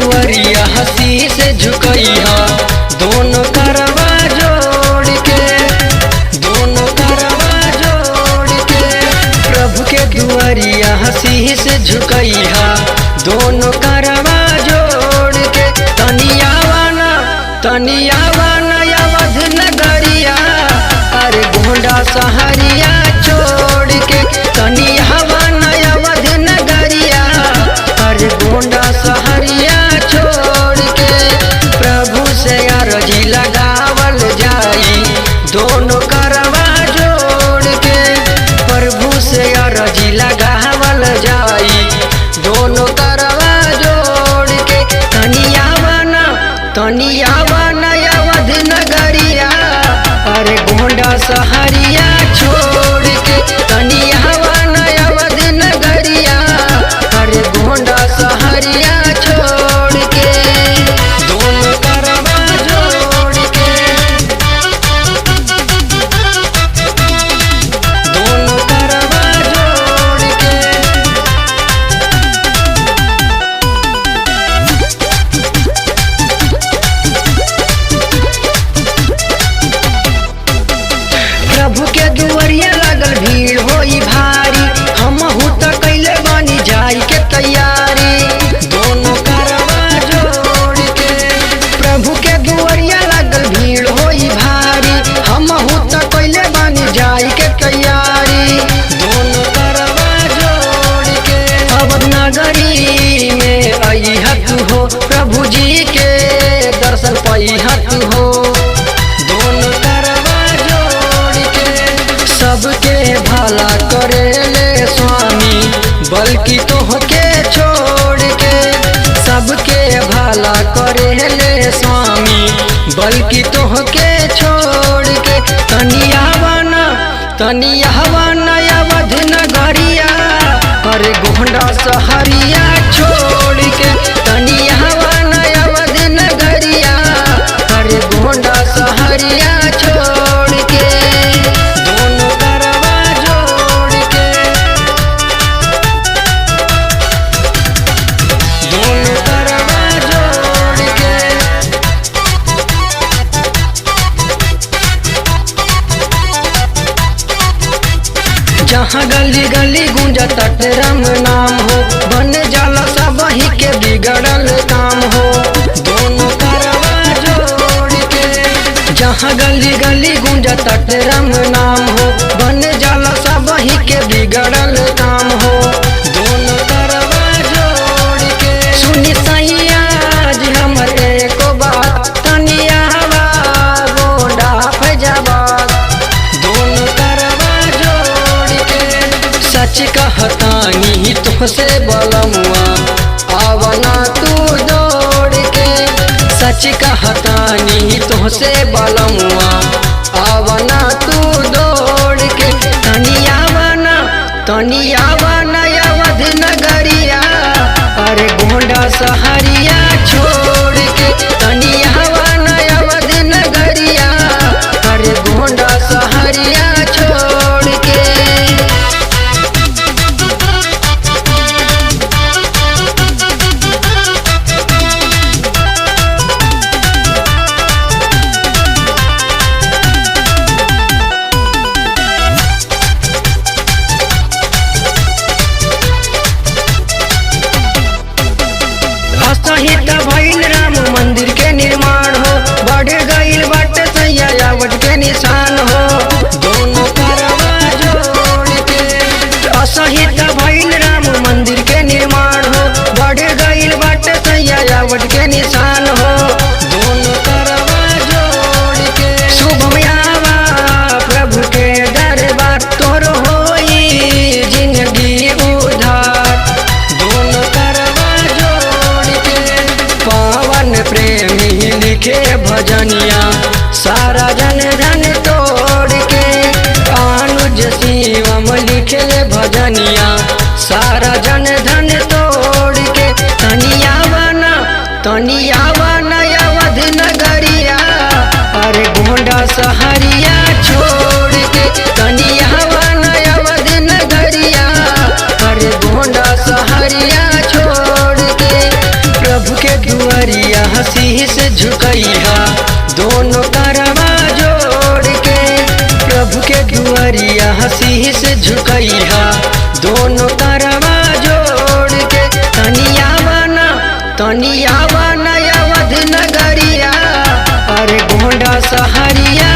दुआरिया हंसी से झुकैहा दोनों करवा जोड़ के, दोनों करवा जोड़ के। प्रभु के दुआरिया हंसी से झुकैहा दोनों करवा जोड़ के। तनियावाना तनियावाना अवध नगरिया अरे गोंडा सहरिया छोड़ के। तनियावाना अवध नगरिया अरे गोंडा सहरिया छोड़ के। प्रभु से अर्जी लगावल जाई दोनों करवा जोड़ के। प्रभु से अर्जी लगावल जाई दोनों करवा जोड़ के। तनियावाना तनियावाना अवध नगरिया अरे गोंडा सहरिया छोड़ के। तनियावाना अवध नगरिया अरे गोंडा सहरिया छोड़ के। दोनों करवा जोड़ के, दोनों करवा जोड़ के। प्रभु के दुआरिया लागल भीड़ होई भारी, हमहू त कैले बानी जाई के तैयारी दोनों करवा जोड़ के। प्रभु के दुआरिया लागल भीड़ होई भारी, हमहू त कैले बानी जाई के तैयारी दोनों करवा जोड़ के। अवध नगरी में अइहा तू हो, प्रभु जी के दर्शन पइहा तू हो दोनों करवा जोड़ के। सबके भला करेले स्वामी बल्कि तोहके छोड़ के। सबके भला करेले स्वामी बल्कि तोहके छोड़ के। तनियावाना तनियावाना अवध नगरिया अरे गोंडा सहरिया छोड़ के। तनियावाना अवध नगरिया अरे गोंडा सहरिया छोड़ के। दोनों करवा जोड़ के, दोनों करवा जोड़ के। जहाँ गली गली गूंजा तट राम नाम हो, बन जाला सब ही के बिगड़ल काम हो दोनों करवा जोड़ के। जहाँ गली गली गूंजा तट राम नाम हो, बन जाला सब ही के बिगड़ल काम हो दोनों करवा जोड़ के। सुनी सैया जी हमर एको बात, तनियावा गोंडा फैजाबाद दोनों करवा जोड़ के। सच कहतानी तुहसे बलमुआ आवना तू दौड़ के। सच कहतानी तुहसे बलमुआ आवना तू दौड़ के। तनियावाना तनियावाना अवध नगरिया अरे गोंडा सहरिया छोड़ के। तनियावाना अवध नगरिया अरे गोंडा सहरिया छोड़ के। असहित भइल राम मंदिर के निर्माण हो, बढ़ गइल बाटे सजावट के निशान हो दोनों करवा जोड़ के। असहित भइल राम मंदिर के निर्माण हो, बढ़ गइल बाटे सजावट के निशान हो दोनों करवा जोड़ के। शुभम आवा प्रभु के दरबार, तोर होई जिंदगी उधार दोनों करवा जोड़ के। पावन प्रेमी लिखे भजनिया सारा जन धन तोड़ के। अनुज शिवम लिखे भजनिया सारा जन धन तोड़ के। तनियावाना तनियावाना अवध नगरिया अरे गोंडा सहरिया छोड़ के। तनियावाना अवध नगरिया अरे गोंडा सहरिया छोड़ के। प्रभु के शीश झुकैहा दोनों करवा जोड़ के। प्रभु के दुआरिया शीश झुकैहा दोनों करवा जोड़ के। तनिया बना अवध नगरिया, अरे गोंडा सहरिया